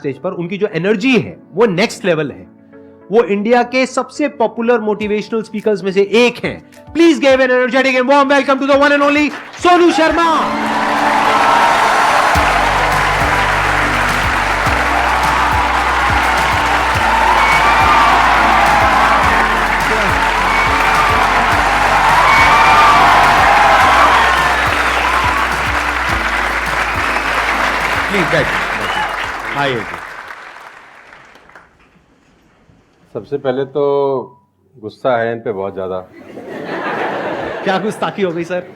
Stage पर, उनकी जो एनर्जी है वो नेक्स्ट लेवल है। वो इंडिया के सबसे पॉपुलर मोटिवेशनल स्पीकर्स में से एक हैं। Please give an energetic and warm welcome to the one and only Sonu Sharma. आइए। सबसे पहले तो गुस्सा है इन पे बहुत ज़्यादा। क्या गुस्ताखी हो गई सर?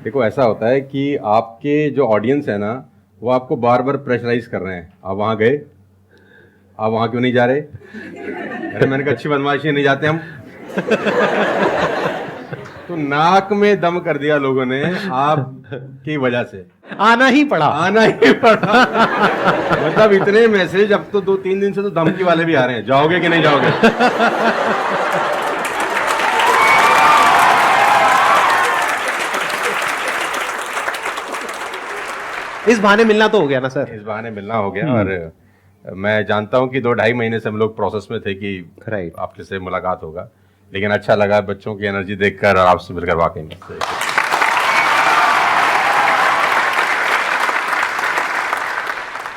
देखो, ऐसा होता है कि आपके जो ऑडियंस है ना, वो आपको बार बार प्रेशराइज कर रहे हैं। आप वहाँ गए, आप वहाँ क्यों नहीं जा रहे? अरे मैंने कहा अच्छी बदमाशी नहीं जाते हम। तो नाक में दम कर दिया लोगों ने आपकी वजह से। आना ही पड़ा। मतलब इतने मैसेज, अब तो 2-3 दिन से तो धमकी वाले भी आ रहे हैं, जाओगे कि नहीं जाओगे। इस बहाने मिलना तो हो गया ना सर? इस बहाने मिलना हो गया। और मैं जानता हूं कि 2-2.5 महीने से हम लोग प्रोसेस में थे कि आपके से मुलाकात होगा, लेकिन अच्छा लगा बच्चों की एनर्जी देखकर और आपसे मिलकर वाकई में।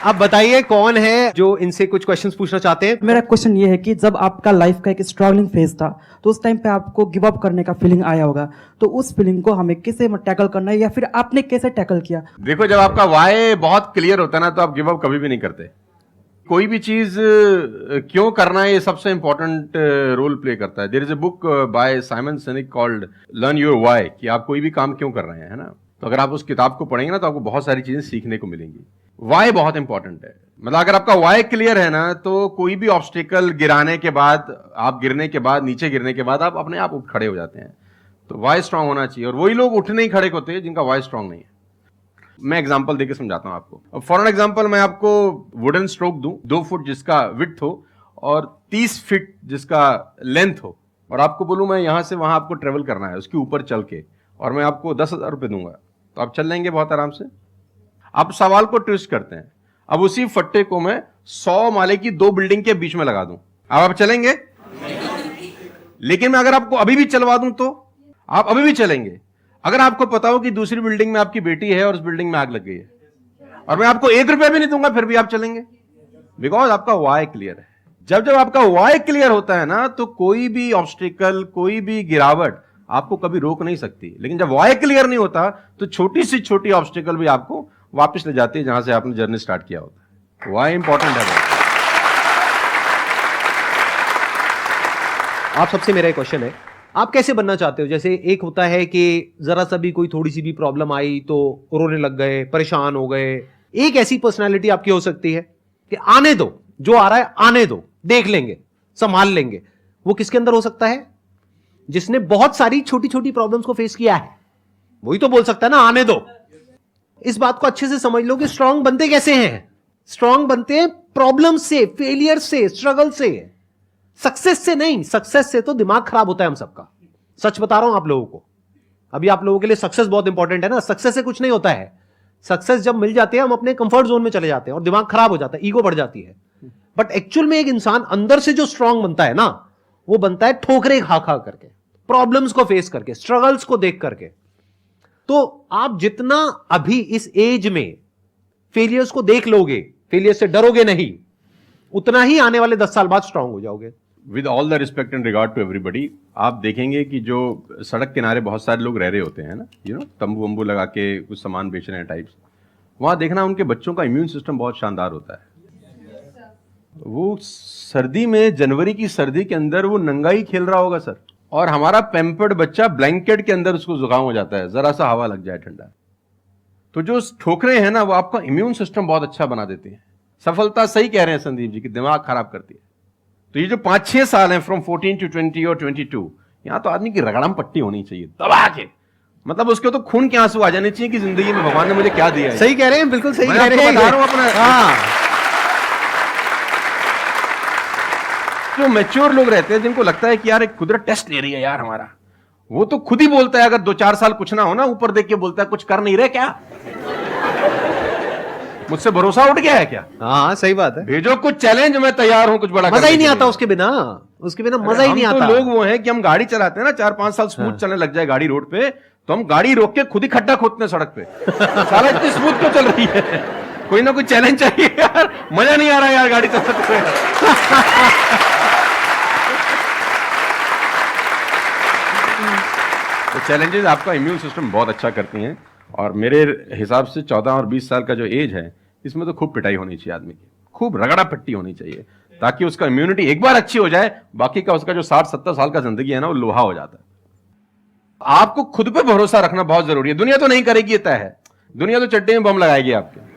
आप बताइए कौन है जो इनसे कुछ क्वेश्चंस पूछना चाहते हैं? मेरा क्वेश्चन ये है कि जब आपका लाइफ का एक स्ट्रगलिंग फेज था, तो उस टाइम पे आपको गिव अप करने का फीलिंग आया होगा, तो उस फीलिंग को हमें कैसे टैकल करना है, या फिर आपने कैसे टैकल किया? देखो, जब आपका वाई बहुत क्लियर होता है ना, तो आप गिव अप कभी भी नहीं करते। कोई भी चीज क्यों करना है, ये सबसे इंपॉर्टेंट रोल प्ले करता है। There is a book by Simon Sinek called learn your why, कि आप कोई भी काम क्यों कर रहे हैं, है ना। तो अगर आप उस किताब को पढ़ेंगे ना, तो आपको बहुत सारी चीजें सीखने को मिलेंगी। वाई बहुत इंपॉर्टेंट है। मतलब अगर आपका वाई क्लियर है ना, तो कोई भी ऑब्स्टिकल गिराने के बाद, आप गिरने के बाद, नीचे गिरने के बाद आप अपने आप उठ खड़े हो जाते हैं। तो वाई स्ट्रांग होना चाहिए, और वही लोग उठने ही खड़े होते हैं जिनका वाई स्ट्रांग नहीं है। मैं एग्जांपल देके समझाता हूं आपको। फॉर एन एग्जांपल, मैं आपको वुडन स्ट्रोक दूं, 2 फुट जिसका विड्थ हो और 30 फीट जिसका लेंथ हो, और आपको बोलूं मैं यहां से वहां आपको ट्रेवल करना है उसके ऊपर चल के, और मैं आपको 10,000 रुपए दूंगा, तो आप चल लेंगे बहुत आराम से? आप सवाल को ट्विस्ट करते हैं। अब उसी फट्टे को मैं 100 माले की 2 बिल्डिंग के बीच में लगा दूं, अब आप चलेंगे? लेकिन मैं अगर आपको अभी भी चलवा दूं तो आप अभी भी चलेंगे। अगर आपको पता हो कि दूसरी बिल्डिंग में आपकी बेटी है और उस बिल्डिंग में आग लग गई है, और मैं आपको 1 रुपया भी नहीं दूंगा, फिर भी आप चलेंगे? बिकॉज आपका वाई क्लियर है। जब जब आपका वाई क्लियर होता है ना, तो कोई भी ऑब्स्टिकल, कोई भी गिरावट आपको कभी रोक नहीं सकती। लेकिन जब वाई क्लियर नहीं होता, तो छोटी सी छोटी ऑब्स्टिकल भी आपको वापस ले जाती है जहां से आपने जर्नी स्टार्ट किया होता है। वाई इंपॉर्टेंट है। आप सबसे मेरा एक क्वेश्चन है, आप कैसे बनना चाहते हो? जैसे एक होता है कि जरा सा भी कोई थोड़ी सी भी प्रॉब्लम आई तो रोने लग गए, परेशान हो गए। एक ऐसी पर्सनालिटी आपकी हो सकती है कि आने दो, जो आ रहा है आने दो, देख लेंगे, संभाल लेंगे। वो किसके अंदर हो सकता है? जिसने बहुत सारी छोटी छोटी प्रॉब्लम्स को फेस किया है, वही तो बोल सकता है ना आने दो। इस बात को अच्छे से समझ लो कि स्ट्रांग बनते कैसे हैं। स्ट्रांग बनते हैं प्रॉब्लम से, फेलियर से, स्ट्रगल से, सक्सेस से नहीं। सक्सेस से तो दिमाग खराब होता है हम सबका। सच बता रहा हूं आप लोगों को। अभी आप लोगों के लिए सक्सेस बहुत इंपॉर्टेंट है ना। सक्सेस से कुछ नहीं होता है। सक्सेस जब मिल जाते हैं, हम अपने कंफर्ट जोन में चले जाते हैं और दिमाग खराब हो जाता है, ईगो बढ़ जाती है। बट एक्चुअल में एक इंसान अंदर से जो स्ट्रांग बनता है ना, वो बनता है ठोकरे खा खा करके, प्रॉब्लम्स को फेस करके, स्ट्रगल्स को देख करके। तो आप जितना अभी इस एज में फेलियर्स को देख लोगे, फेलियर से डरोगे नहीं, उतना ही आने वाले 10 साल बाद स्ट्रांग हो जाओगे। With all the respect and regard to everybody, आप देखेंगे कि जो सड़क किनारे बहुत सारे लोग रह रहे होते हैं ना, तंबू वंबू लगा के कुछ सामान बेच रहे हैं टाइप्स, वहां देखना उनके बच्चों का इम्यून सिस्टम बहुत शानदार होता है। वो सर्दी में, जनवरी की सर्दी के अंदर वो नंगा ही खेल रहा होगा सर, और हमारा पैम्पर्ड बच्चा ब्लैंकेट के अंदर उसको जुकाम हो जाता है, जरा सा हवा लग जाए ठंडा। तो जो ठोकरे हैं ना, वो आपका इम्यून सिस्टम बहुत अच्छा बना देते हैं। सफलता, सही कह रहे हैं संदीप जी, कि दिमाग खराब करती है। तो ये जो 5-6 साल हैं, फ्रॉम 14 to 20 और 22, यहां तो आदमी की रगड़म पट्टी होनी चाहिए दबा के। मतलब उसके तो खून के आंसू आ जाने चाहिए कि जिंदगी में भगवान ने मुझे क्या दिया है। सही कह रहे हैं, बिल्कुल सही कह रहे हैं। बता रहा हूं अपना। जो मैच्योर लोग रहते हैं, जिनको लगता है कि यार एक कुदरत टेस्ट ले रही है यार हमारा, वो तो खुद ही बोलता है, अगर 2-4 साल कुछ ना हो ना, ऊपर देख के बोलता है कुछ कर नहीं रहे क्या। मुझसे भरोसा उठ गया है क्या? हाँ सही बात है। भेजो कुछ चैलेंज, मैं तैयार हूं कुछ बड़ा मजा करने ही नहीं के आता लिए। उसके बिना मजा ही नहीं हम आता। तो लोग वो हैं कि हम गाड़ी चलाते हैं ना, 4-5 साल स्मूथ चलने लग जाए गाड़ी रोड पे, तो हम गाड़ी रोक के खुद ही खड्डा खोदते हैं सड़क पे। साला इतनी स्मूथ क्यों चल रही है? कोई ना कोई चैलेंज चाहिए यार, मजा नहीं आ रहा यार गाड़ी चलाते हुए। तो चैलेंजेस आपका इम्यून सिस्टम बहुत अच्छा करती हैं, और मेरे हिसाब से 14 और 20 साल का जो एज है, इसमें तो खूब पिटाई होनी चाहिए आदमी की, खूब रगड़ा पट्टी होनी चाहिए, ताकि उसका इम्यूनिटी एक बार अच्छी हो जाए, बाकी का उसका जो 60-70 साल का जिंदगी है ना, वो लोहा हो जाता है। आपको खुद पे भरोसा रखना बहुत जरूरी है। दुनिया तो नहीं करेगी, ये तय है। दुनिया तो चड्डे में बम लगाएगी आपके।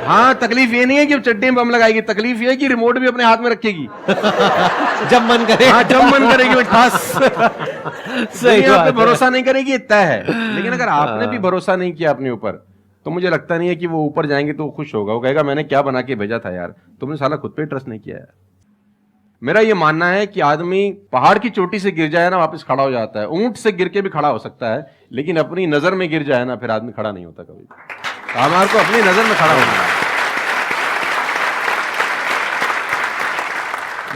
हाँ, तकलीफ ये नहीं है कि चड्डे में बम लगाएगी, तकलीफ ये है कि रिमोट भी अपने हाथ में रखेगी जब मन करे। हाँ, जब मन करेगी खास। सही दुनिया बात पे है। भरोसा नहीं करेगी, ये तय है। लेकिन अगर आपने भी भरोसा नहीं किया अपने ऊपर, तो मुझे लगता नहीं है कि वो ऊपर जाएंगे तो वो खुश होगा। वो कहेगा मैंने क्या बना के भेजा था यार, तुमने साला खुद पे ट्रस्ट नहीं किया यार। मेरा ये मानना है कि आदमी पहाड़ की चोटी से गिर जाए ना, वापस खड़ा हो जाता है। ऊंट से गिर के भी खड़ा हो सकता है, लेकिन अपनी नजर में गिर जाए ना, फिर आदमी खड़ा नहीं होता कभी। तो हमारे को अपनी नजर में खड़ा होना है।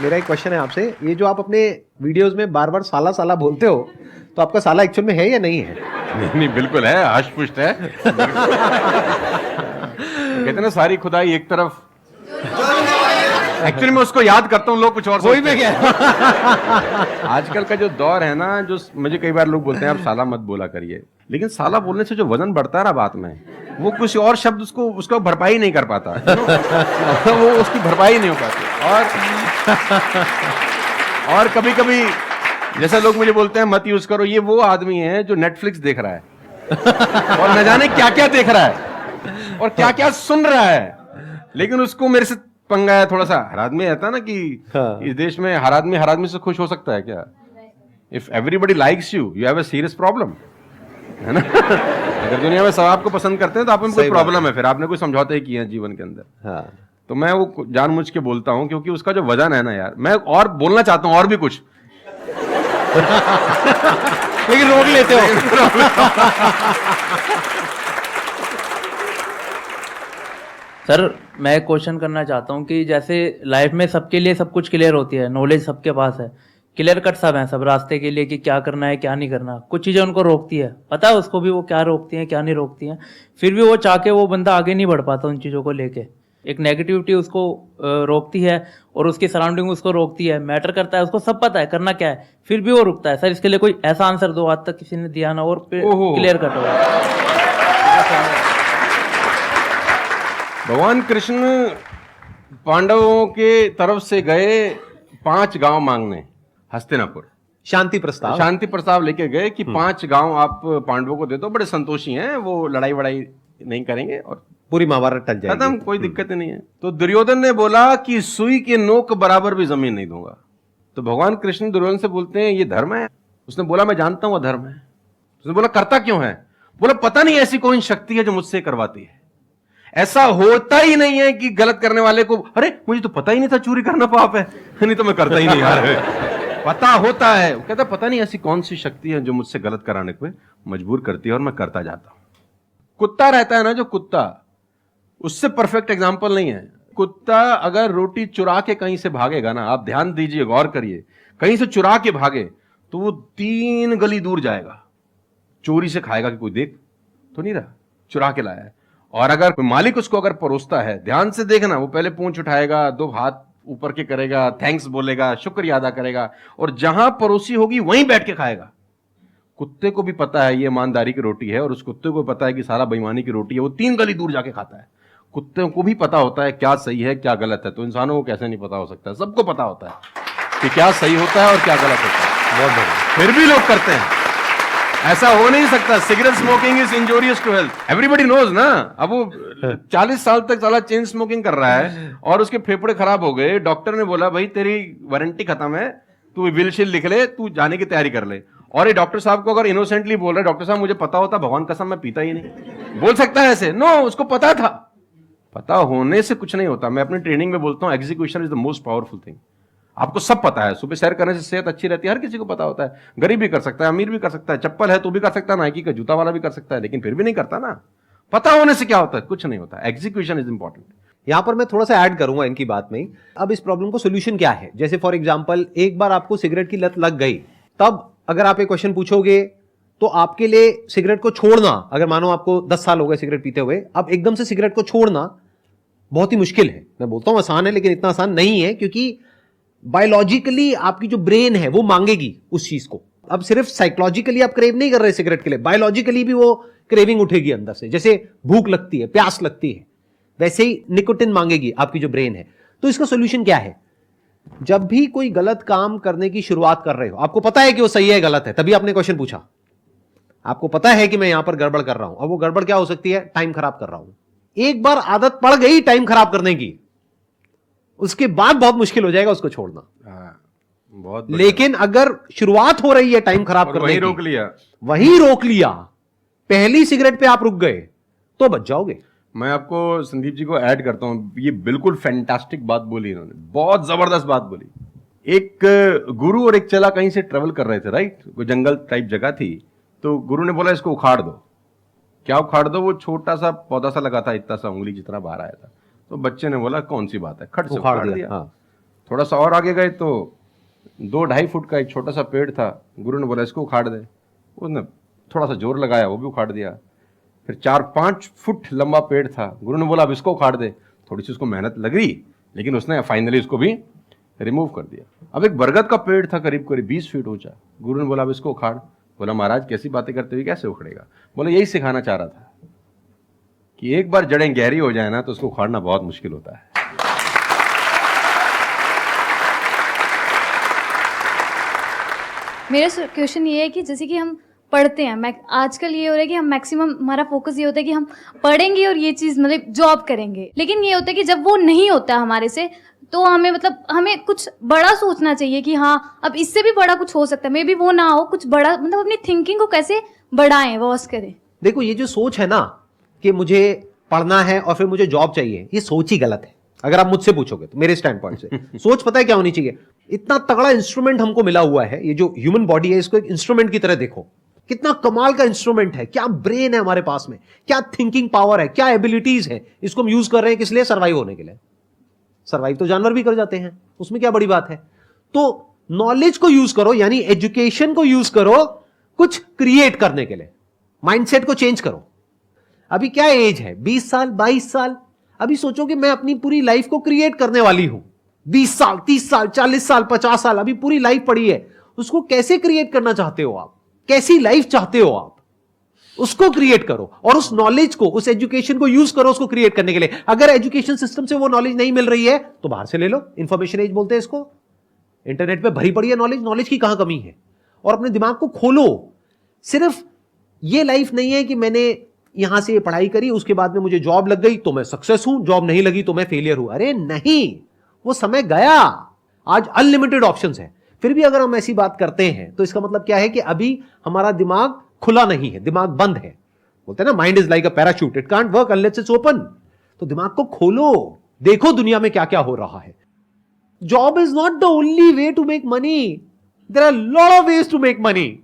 मेरा एक क्वेश्चन है आपसे, ये जो आप अपने वीडियोस में बार बार साला साला बोलते हो, तो आपका साला एक्चुअल में है या नहीं है? नहीं, बिल्कुल है, हष्ट-पुष्ट है। कहते ना सारी खुदाई एक तरफ। एक्चुअली मैं उसको याद करता हूँ, लोग कुछ और कोई सोचते में हैं। क्या? आजकल का जो दौर है ना, जो मुझे कई बार लोग बोलते हैं आप साला मत बोला करिए, लेकिन साला बोलने से जो वजन बढ़ता है ना बात में, वो कुछ और शब्द उसको भरपाई नहीं कर पाता। वो उसकी भरपाई नहीं हो पाती। और कभी कभी जैसा लोग मुझे बोलते हैं मत यूज करो, ये वो आदमी है जो नेटफ्लिक्स देख रहा है और न जाने क्या क्या देख रहा है और क्या क्या सुन रहा है, लेकिन उसको मेरे से पंगा है थोड़ा सा। हर आदमी रहता है ना कि इस देश में हर आदमी से खुश हो सकता है क्या? If everybody likes you have a serious problem, है ना? अगर दुनिया में सब आपको पसंद करते हैं तो आप में कोई प्रॉब्लम है, फिर आपने कोई समझौते ही किए हैं जीवन के अंदर। हाँ। तो मैं वो जानबूझ के बोलता हूं, क्योंकि उसका जो वजन है ना यार, मैं और बोलना चाहता हूं और भी कुछ, लेकिन रोक लेते हो। सर मैं क्वेश्चन करना चाहता हूँ कि जैसे लाइफ में सबके लिए सब कुछ क्लियर होती है, नॉलेज सबके पास है, क्लियर कट सब है सब रास्ते के लिए कि क्या करना है क्या नहीं करना। कुछ चीज़ें उनको रोकती है, पता है उसको भी वो क्या रोकती हैं क्या नहीं रोकती हैं, फिर भी वो चाह के वो बंदा आगे नहीं बढ़ पाता उन चीज़ों को लेके। एक नेगेटिविटी उसको रोकती है और उसकी सराउंडिंग उसको रोकती है, मैटर करता है, उसको सब पता है करना क्या है, फिर भी वो रुकता है। सर इसके लिए कोई ऐसा आंसर दो, आज तक किसी ने दिया ना और क्लियर कट हो। भगवान कृष्ण पांडवों के तरफ से गए 5 गांव मांगने हस्तिनापुर, शांति प्रस्ताव लेके गए कि 5 गांव आप पांडवों को दे दो, बड़े संतोषी हैं, वो लड़ाई वड़ाई नहीं करेंगे और पूरी महाभारत टल जाएगी, खत्म, कोई दिक्कत ही नहीं है। तो दुर्योधन ने बोला कि सुई के नोक बराबर भी जमीन नहीं दूंगा। तो भगवान कृष्ण दुर्योधन से बोलते हैं ये धर्म है? उसने बोला मैं जानता हूं धर्म है। उसने बोला करता क्यों है? बोला पता नहीं ऐसी कौन शक्ति है जो मुझसे करवाती है। ऐसा होता ही नहीं है कि गलत करने वाले को अरे मुझे तो पता ही नहीं था चोरी करना पाप है, नहीं तो मैं करता ही नहीं यार। पता होता है। वो कहता पता नहीं ऐसी कौन सी शक्ति है जो मुझसे गलत कराने को मजबूर करती है और मैं करता जाता हूं। कुत्ता रहता है ना, जो कुत्ता, उससे परफेक्ट एग्जाम्पल नहीं है। कुत्ता अगर रोटी चुरा के कहीं से भागेगा ना, आप ध्यान दीजिए, गौर करिए, कहीं से चुरा के भागे तो वो 3 गली दूर जाएगा, चोरी से खाएगा कि कोई देख तो नहीं रहा, चुरा के लाया है। और अगर मालिक उसको अगर परोसता है, ध्यान से देखना, वो पहले पूंछ उठाएगा, 2 हाथ ऊपर के करेगा, थैंक्स बोलेगा, शुक्रिया अदा करेगा, और जहां परोसी होगी वहीं बैठ के खाएगा। कुत्ते को भी पता है ये ईमानदारी की रोटी है और उस कुत्ते को पता है कि सारा बेईमानी की रोटी है, वो 3 गली दूर जाके खाता है। कुत्ते को भी पता होता है क्या सही है क्या गलत है, तो इंसानों को कैसे नहीं पता हो सकता है? सबको पता होता है कि क्या सही होता है और क्या गलत होता है। बहुत बढ़िया। फिर भी लोग करते हैं। ऐसा हो नहीं सकता। Cigarette smoking is injurious to health, everybody knows ना। अब वो 40 साल तक साला चेन स्मोकिंग कर रहा है और उसके फेफड़े खराब हो गए, डॉक्टर ने बोला भाई तेरी वारंटी खत्म है, तू विल शील लिख ले, तू जाने की तैयारी कर ले। और ये डॉक्टर साहब को अगर इनोसेंटली बोल रहे, डॉक्टर साहब मुझे पता होता, भगवान कसम मैं पीता ही नहीं, बोल सकता है ऐसे? नो, उसको पता था। पता होने से कुछ नहीं होता। मैं अपनी ट्रेनिंग में बोलता हूं execution is the most powerful thing. आपको सब पता है, सुबह सैर करने से सेहत अच्छी रहती है, हर किसी को पता होता है। गरीब भी कर सकता है, अमीर भी कर सकता है, चप्पल है तो भी कर सकता है, नाइकी का जूता वाला भी कर सकता है, लेकिन फिर भी नहीं करता ना। पता होने से क्या होता है? कुछ नहीं होता, एग्जीक्यूशन इज इंपॉर्टेंट। यहां पर मैं थोड़ा सा ऐड करूंगा इनकी बात में। अब इस प्रॉब्लम को सोल्यूशन क्या है? जैसे फॉर एग्जांपल, एक बार आपको सिगरेट की लत लग गई, तब अगर आप एक क्वेश्चन पूछोगे तो आपके लिए सिगरेट को छोड़ना, अगर मानो आपको 10 साल हो गए सिगरेट पीते हुए, अब एकदम से सिगरेट को छोड़ना बहुत ही मुश्किल है। मैं बोलता हूं आसान है, लेकिन इतना आसान नहीं है, क्योंकि बायोलॉजिकली आपकी जो ब्रेन है वो मांगेगी उस चीज को। अब सिर्फ साइकोलॉजिकली आप क्रेव नहीं कर रहे सिगरेट के लिए, बायोलॉजिकली भी वो क्रेविंग उठेगी अंदर से। जैसे भूख लगती है, प्यास लगती है, वैसे ही निकोटिन मांगेगी आपकी जो ब्रेन है। तो इसका सोल्यूशन क्या है? जब भी कोई गलत काम करने की शुरुआत कर रहे हो, आपको पता है कि वो सही है गलत है, तभी आपने क्वेश्चन पूछा, आपको पता है कि मैं यहां पर गड़बड़ कर रहा हूं। अब वो गड़बड़ क्या हो सकती है? टाइम खराब कर रहा हूं। एक बार आदत पड़ गई टाइम खराब करने की, उसके बाद बहुत मुश्किल हो जाएगा उसको छोड़ना। बहुत लेकिन अगर शुरुआत हो रही है टाइम खराब करने वही की, रोक लिया, वही रोक लिया, पहली सिगरेट पे आप रुक गए, तो बच जाओगे। मैं आपको संदीप जी को ऐड करता हूं, ये बिल्कुल फैंटास्टिक बात बोली इन्होंने, बहुत जबरदस्त बात बोली। एक गुरु और एक चेला कहीं से ट्रेवल कर रहे थे, राइट? कोई जंगल टाइप जगह थी, तो गुरु ने बोला इसको उखाड़ दो। क्या उखाड़ दो? वो छोटा सा पौधा सा लगा था, इतना सा उंगली जितना बाहर आया था। तो बच्चे ने बोला कौन सी बात है, खट से उखाड़ दिया। हाँ। थोड़ा सा और आगे गए तो 2-2.5 फुट का एक छोटा सा पेड़ था। गुरु ने बोला इसको उखाड़ दे। उसने थोड़ा सा जोर लगाया, वो भी उखाड़ दिया। फिर 4-5 फुट लंबा पेड़ था। गुरु ने बोला अब इसको उखाड़ दे। थोड़ी सी उसको मेहनत लग रही, लेकिन उसने फाइनली उसको भी रिमूव कर दिया। अब एक बरगद का पेड़ था करीब करीब 20 फीट ऊंचा। गुरु ने बोला अब इसको उखाड़। बोला महाराज कैसी बातें करते हुए कैसे उखड़ेगा? बोला यही सिखाना चाह रहा था कि एक बार जड़ें गहरी हो जाए ना तो उसको उखाड़ना बहुत मुश्किल होता है। मेरा क्वेश्चन ये है कि जैसे कि हम पढ़ते हैं, मैं आजकल ये हो रहा है कि हम मैक्सिमम हमारा फोकस ये होता है कि हम पढ़ेंगे और ये चीज़ मतलब जॉब करेंगे, लेकिन ये होता है कि जब वो नहीं होता हमारे से, तो हमें मतलब हमें कुछ बड़ा सोचना चाहिए कि हाँ अब इससे भी बड़ा कुछ हो सकता है, मे बी वो ना हो, कुछ बड़ा मतलब अपनी थिंकिंग को कैसे बढ़ाएं, वॉश करें। देखो, ये जो सोच है ना कि मुझे पढ़ना है और फिर मुझे जॉब चाहिए, ये सोच ही गलत है। अगर आप मुझसे पूछोगे तो मेरे स्टैंड पॉइंट से सोच पता है क्या होनी चाहिए? इतना तगड़ा इंस्ट्रूमेंट हमको मिला हुआ है, ये जो ह्यूमन बॉडी है, इसको एक इंस्ट्रूमेंट की तरह देखो। कितना कमाल का इंस्ट्रूमेंट है, क्या ब्रेन है हमारे पास में, क्या थिंकिंग पावर है, क्या एबिलिटीज है। इसको हम यूज कर रहे हैं किस लिए? सर्वाइव होने के लिए। सर्वाइव तो जानवर भी कर जाते हैं, उसमें क्या बड़ी बात है? तो नॉलेज को यूज करो, यानी एजुकेशन को यूज करो कुछ क्रिएट करने के लिए। माइंडसेट को चेंज करो। अभी क्या एज है? 20 साल, 22 साल। अभी सोचो कि मैं अपनी पूरी लाइफ को क्रिएट करने वाली हूं। 20 साल, 30 साल, 40 साल, 50 साल, अभी पूरी लाइफ पड़ी है। उसको कैसे क्रिएट करना चाहते हो आप? कैसी लाइफ चाहते हो आप? उसको क्रिएट करो और उस नॉलेज को, उस एजुकेशन को यूज करो उसको क्रिएट करने के लिए। अगर एजुकेशन सिस्टम से वो नॉलेज नहीं मिल रही है तो बाहर से ले लो। इंफॉर्मेशन एज बोलते हैं इसको। इंटरनेट पे भरी पड़ी है नॉलेज, नॉलेज की कहां कमी है? और अपने दिमाग को खोलो। सिर्फ ये लाइफ नहीं है कि मैंने यहां से ये पढ़ाई करी, उसके बाद में मुझे जॉब लग गई तो मैं सक्सेस हूं, जॉब नहीं लगी तो मैं फेलियर हूं। अरे नहीं, वो समय गया। आज अनलिमिटेड ऑप्शंस हैं। फिर भी अगर हम ऐसी बात करते हैं तो इसका मतलब क्या है कि अभी हमारा दिमाग खुला नहीं है, दिमाग बंद है। बोलते हैं ना, mind is like a parachute, it can't work unless it's open. तो दिमाग को खोलो, देखो दुनिया में क्या क्या हो रहा है। Job is not the only way to make money, there are lot of ways to make money.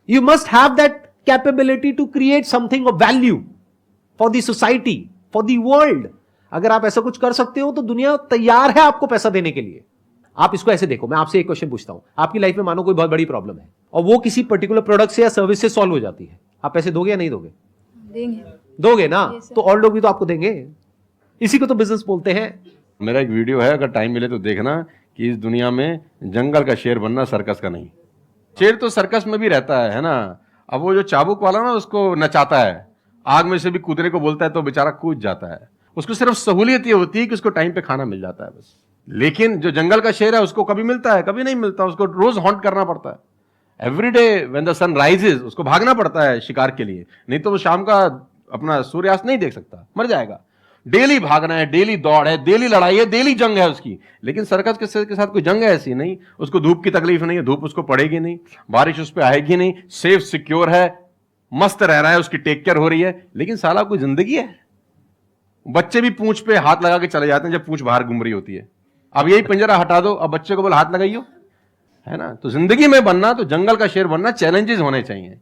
You must have that capability to create something of value for the society, for the world. अगर आप ऐसा कुछ कर सकते हो तो दुनिया तैयार है आपको पैसा देने के लिए। आप इसको ऐसे देखो, मैं आपसे एक क्वेश्चन पूछता हूं। आपकी लाइफ में मानो कोई बहुत बड़ी प्रॉब्लम है और वो किसी पर्टिकुलर प्रोडक्ट से या सर्विस से सॉल्व हो जाती है, आप पैसे दोगे या नहीं दोगे? देंगे। दोगे ना? तो और लोग भी तो आपको देंगे। इसी को तो बिजनेस बोलते हैं। मेरा एक वीडियो है, अगर टाइम मिले तो देखना, कि इस दुनिया में जंगल का शेर बनना, सर्कस का नहीं। शेर तो सर्कस में भी रहता है ना। अब वो जो चाबुक वाला ना उसको नचाता है, आग में से भी कूदने को बोलता है तो बेचारा कूद जाता है। उसको सिर्फ सहूलियत ये होती है कि उसको टाइम पे खाना मिल जाता है बस। लेकिन जो जंगल का शेर है उसको कभी मिलता है, कभी नहीं मिलता। उसको रोज हॉन्ट करना पड़ता है। Every day when the sun rises उसको भागना पड़ता है शिकार के लिए, नहीं तो वो शाम का अपना सूर्यास्त नहीं देख सकता, मर जाएगा। डेली भागना है, डेली दौड़ है, डेली लड़ाई है, डेली जंग है उसकी। लेकिन सर्कस के साथ कोई जंग है ऐसी नहीं। उसको धूप की तकलीफ नहीं है, धूप उसको पड़ेगी नहीं, बारिश उस पर आएगी नहीं, सेफ सिक्योर है, मस्त रह रहा है, उसकी टेक केयर हो रही है। लेकिन साला कोई जिंदगी है? बच्चे भी पूंछ पे हाथ लगा के चले जाते हैं जब पूंछ बाहर घूम रही होती है। अब यही पिंजरा हटा दो, अब बच्चे को बोल हाथ लगाइयो, है ना? तो जिंदगी में बनना, तो जंगल का शेर बनना, चैलेंजेस होने चाहिए।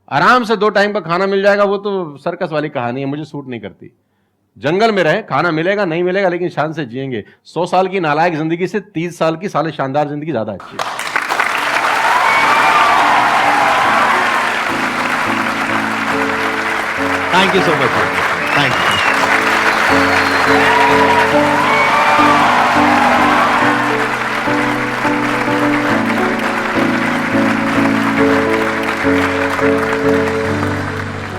आराम से 2 टाइम का खाना मिल जाएगा, वो तो सर्कस वाली कहानी है, मुझे सूट नहीं करती। जंगल में रहे, खाना मिलेगा नहीं मिलेगा लेकिन शान से जिएंगे। 100 साल की नालायक जिंदगी से 30 साल की साले शानदार जिंदगी ज्यादा अच्छी है। Thank you so much, thank you.